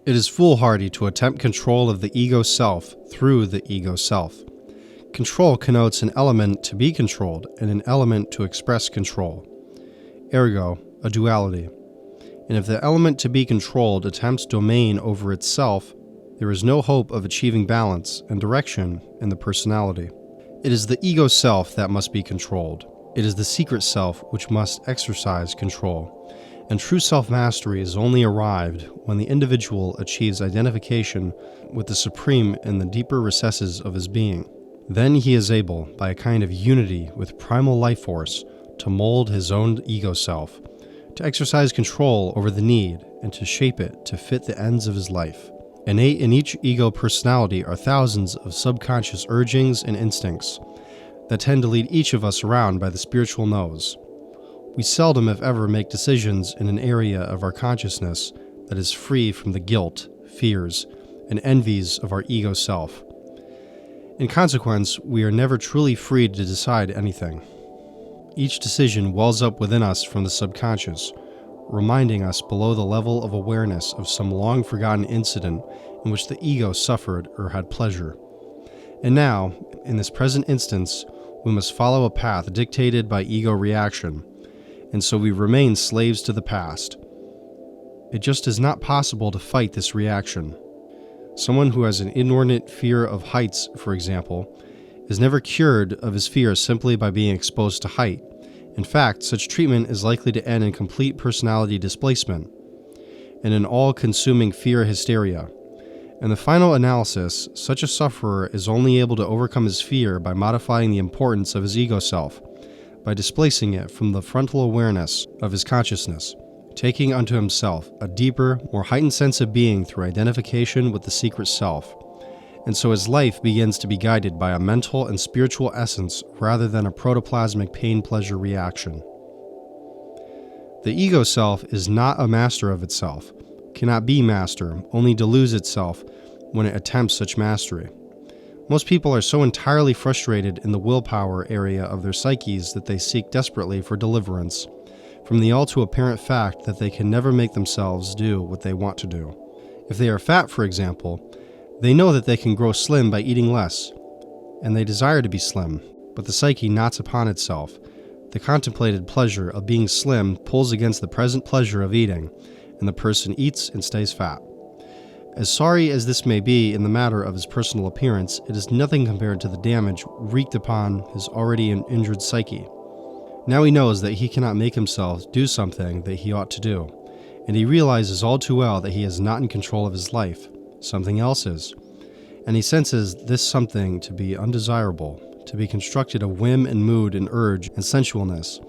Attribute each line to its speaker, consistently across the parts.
Speaker 1: It is foolhardy to attempt control of the ego self through the ego self. Control connotes an element to be controlled and an element to express control. Ergo, a duality. And if the element to be controlled attempts domain over itself, there is no hope of achieving balance and direction in the personality. It is the ego self that must be controlled. It is the secret self which must exercise control. And true self-mastery is only arrived when the individual achieves identification with the supreme in the deeper recesses of his being. Then he is able, by a kind of unity with primal life force, to mold his own ego self, to exercise control over the need, and to shape it to fit the ends of his life. Innate in each ego personality are thousands of subconscious urgings and instincts that tend to lead each of us around by the spiritual nose. We seldom, if ever, make decisions in an area of our consciousness that is free from the guilt, fears, and envies of our ego self. In consequence, we are never truly free to decide anything. Each decision wells up within us from the subconscious, reminding us below the level of awareness of some long-forgotten incident in which the ego suffered or had pleasure. And now, in this present instance, we must follow a path dictated by ego reaction, and so we remain slaves to the past. It just is not possible to fight this reaction. Someone who has an inordinate fear of heights, for example, is never cured of his fear simply by being exposed to height. In fact, such treatment is likely to end in complete personality displacement and in all-consuming fear hysteria. In the final analysis, such a sufferer is only able to overcome his fear by modifying the importance of his ego self, by displacing it from the frontal awareness of his consciousness, taking unto himself a deeper, more heightened sense of being through identification with the secret self. And so his life begins to be guided by a mental and spiritual essence rather than a protoplasmic pain-pleasure reaction. The ego self is not a master of itself, cannot be master, only deludes itself when it attempts such mastery. Most people are so entirely frustrated in the willpower area of their psyches that they seek desperately for deliverance from the all too apparent fact that they can never make themselves do what they want to do. If they are fat, for example, they know that they can grow slim by eating less, and they desire to be slim, but the psyche knots upon itself. The contemplated pleasure of being slim pulls against the present pleasure of eating, and the person eats and stays fat. As sorry as this may be in the matter of his personal appearance, it is nothing compared to the damage wreaked upon his already injured psyche. Now he knows that he cannot make himself do something that he ought to do, and he realizes all too well that he is not in control of his life. Something else is, and he senses this something to be undesirable, to be constructed of whim and mood and urge and sensualness,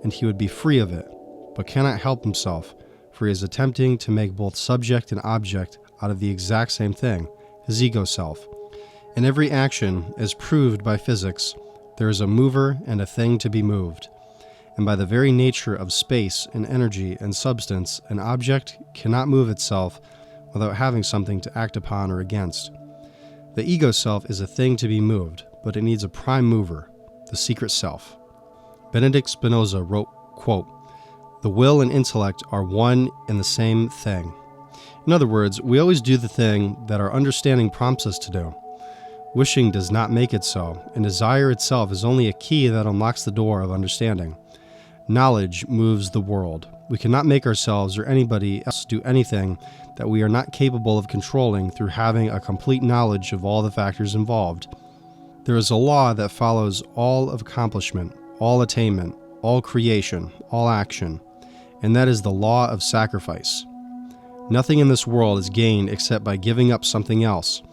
Speaker 1: and he would be free of it, but cannot help himself, for he is attempting to make both subject and object out of the exact same thing, his ego self. In every action, as proved by physics, there is a mover and a thing to be moved, and by the very nature of space and energy and substance, an object cannot move itself without having something to act upon or against. The ego self is a thing to be moved, but it needs a prime mover, the secret self. Benedict Spinoza wrote, quote, "The will and intellect are one and the same thing." In other words, we always do the thing that our understanding prompts us to do. Wishing does not make it so, and desire itself is only a key that unlocks the door of understanding. Knowledge moves the world. We cannot make ourselves or anybody else do anything that we are not capable of controlling through having a complete knowledge of all the factors involved. There is a law that follows all of accomplishment, all attainment, all creation, all action, and that is the law of sacrifice. Nothing in this world is gained except by giving up something else,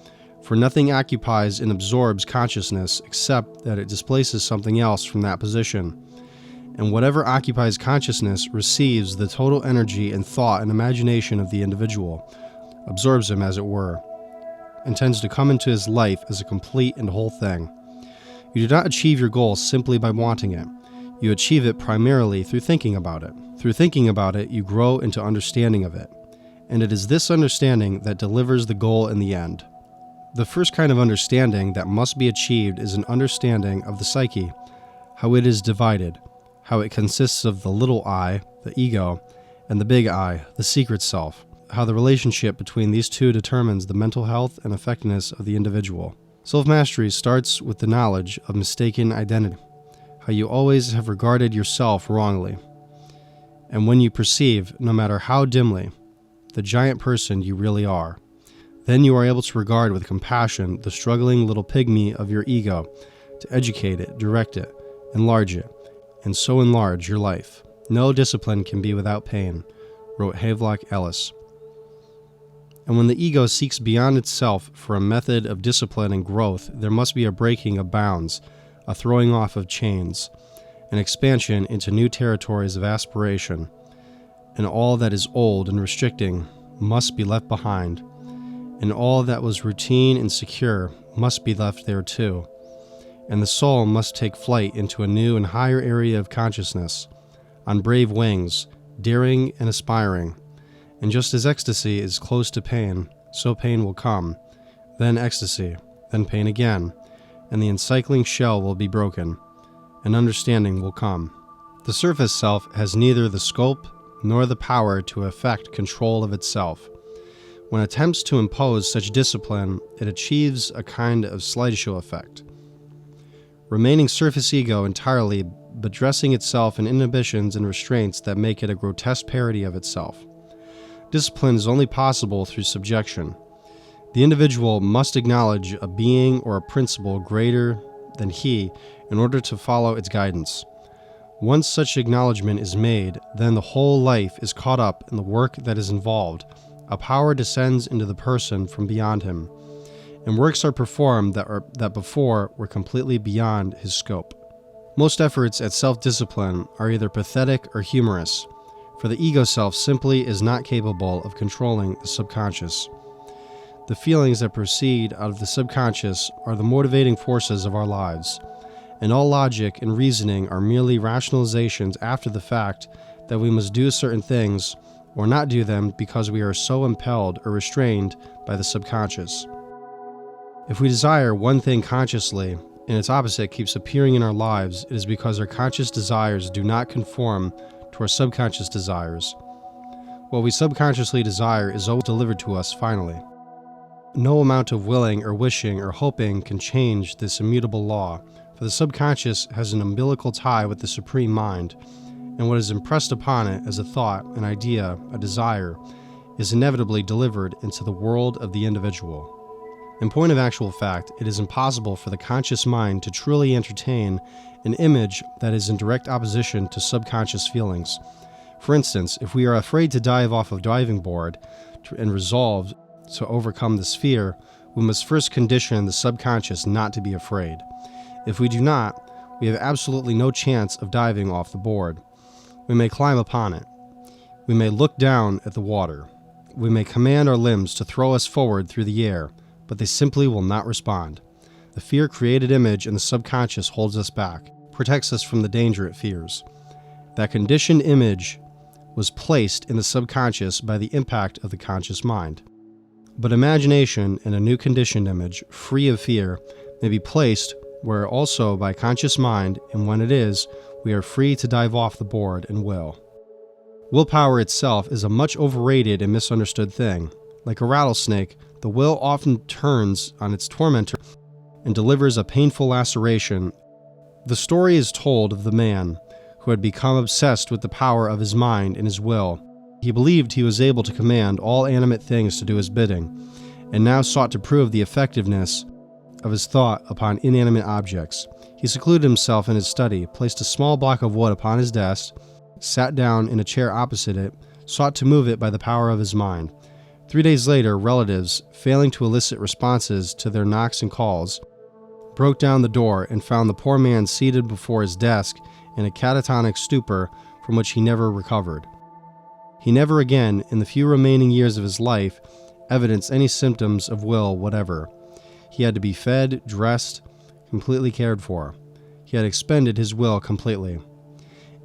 Speaker 1: for nothing occupies and absorbs consciousness except that it displaces something else from that position. And whatever occupies consciousness receives the total energy and thought and imagination of the individual, absorbs him as it were, and tends to come into his life as a complete and whole thing. You do not achieve your goal simply by wanting it. You achieve it primarily through thinking about it. Through thinking about it, you grow into understanding of it. And it is this understanding that delivers the goal in the end. The first kind of understanding that must be achieved is an understanding of the psyche, how it is divided, how it consists of the little I, the ego, and the big I, the secret self, how the relationship between these two determines the mental health and effectiveness of the individual. Self-mastery starts with the knowledge of mistaken identity, how you always have regarded yourself wrongly. And when you perceive, no matter how dimly, the giant person you really are, then you are able to regard with compassion the struggling little pygmy of your ego, to educate it, direct it, enlarge it, and so enlarge your life. No discipline can be without pain, wrote Havelock Ellis. And when the ego seeks beyond itself for a method of discipline and growth, there must be a breaking of bounds, a throwing off of chains, an expansion into new territories of aspiration, and all that is old and restricting must be left behind, and all that was routine and secure must be left there too, and the soul must take flight into a new and higher area of consciousness, on brave wings, daring and aspiring. And just as ecstasy is close to pain, so pain will come, then ecstasy, then pain again, and the encircling shell will be broken, and understanding will come. The surface self has neither the scope nor the power to effect control of itself. When it attempts to impose such discipline, it achieves a kind of slideshow effect, remaining surface ego entirely, but dressing itself in inhibitions and restraints that make it a grotesque parody of itself. Discipline is only possible through subjection. The individual must acknowledge a being or a principle greater than he in order to follow its guidance. Once such acknowledgement is made, then the whole life is caught up in the work that is involved. A power descends into the person from beyond him, and works are performed that before were completely beyond his scope. Most efforts at self-discipline are either pathetic or humorous, for the ego self simply is not capable of controlling the subconscious. The feelings that proceed out of the subconscious are the motivating forces of our lives, and all logic and reasoning are merely rationalizations after the fact that we must do certain things or not do them because we are so impelled or restrained by the subconscious. If we desire one thing consciously, and its opposite keeps appearing in our lives, it is because our conscious desires do not conform to our subconscious desires. What we subconsciously desire is always delivered to us finally. No amount of willing or wishing or hoping can change this immutable law, for the subconscious has an umbilical tie with the Supreme Mind, and what is impressed upon it as a thought, an idea, a desire, is inevitably delivered into the world of the individual. In point of actual fact, it is impossible for the conscious mind to truly entertain an image that is in direct opposition to subconscious feelings. For instance, if we are afraid to dive off a diving board and resolved to overcome this fear, we must first condition the subconscious not to be afraid. If we do not, we have absolutely no chance of diving off the board. We may climb upon it. We may look down at the water. We may command our limbs to throw us forward through the air, but they simply will not respond. The fear-created image in the subconscious holds us back, protects us from the danger it fears. That conditioned image was placed in the subconscious by the impact of the conscious mind. But imagination and a new conditioned image, free of fear, may be placed where also by conscious mind, and when it is, we are free to dive off the board and will. Willpower itself is a much overrated and misunderstood thing. Like a rattlesnake, the will often turns on its tormentor and delivers a painful laceration. The story is told of the man who had become obsessed with the power of his mind and his will. He believed he was able to command all animate things to do his bidding, and now sought to prove the effectiveness of his thought upon inanimate objects. He secluded himself in his study, placed a small block of wood upon his desk, sat down in a chair opposite it, sought to move it by the power of his mind. 3 days later, relatives, failing to elicit responses to their knocks and calls, broke down the door and found the poor man seated before his desk in a catatonic stupor from which he never recovered. He never again, in the few remaining years of his life, evidenced any symptoms of will whatever. He had to be fed, dressed, completely cared for. He had expended his will completely.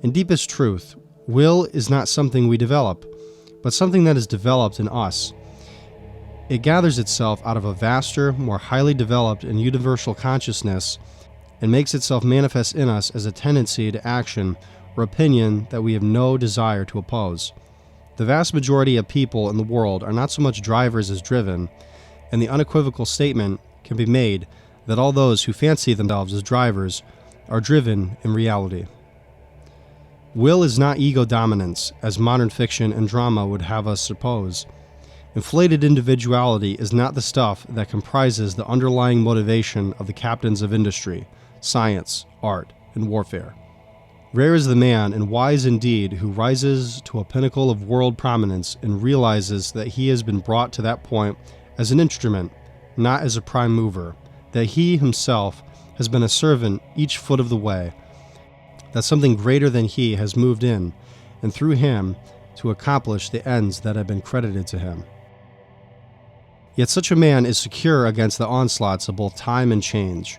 Speaker 1: In deepest truth, will is not something we develop, but something that is developed in us. It gathers itself out of a vaster, more highly developed and universal consciousness and makes itself manifest in us as a tendency to action or opinion that we have no desire to oppose. The vast majority of people in the world are not so much drivers as driven, and the unequivocal statement can be made that all those who fancy themselves as drivers are driven in reality. Will is not ego dominance, as modern fiction and drama would have us suppose. Inflated individuality is not the stuff that comprises the underlying motivation of the captains of industry, science, art, and warfare. Rare is the man, and wise indeed, who rises to a pinnacle of world prominence and realizes that he has been brought to that point as an instrument, not as a prime mover, that he himself has been a servant each foot of the way, that something greater than he has moved in and through him to accomplish the ends that have been credited to him. Yet such a man is secure against the onslaughts of both time and change.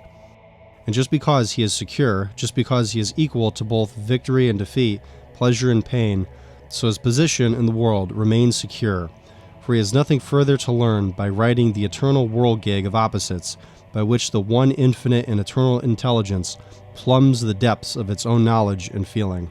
Speaker 1: And just because he is secure, just because he is equal to both victory and defeat, pleasure and pain, so his position in the world remains secure, for he has nothing further to learn by writing the eternal world gig of opposites, by which the one infinite and eternal intelligence plumbs the depths of its own knowledge and feeling.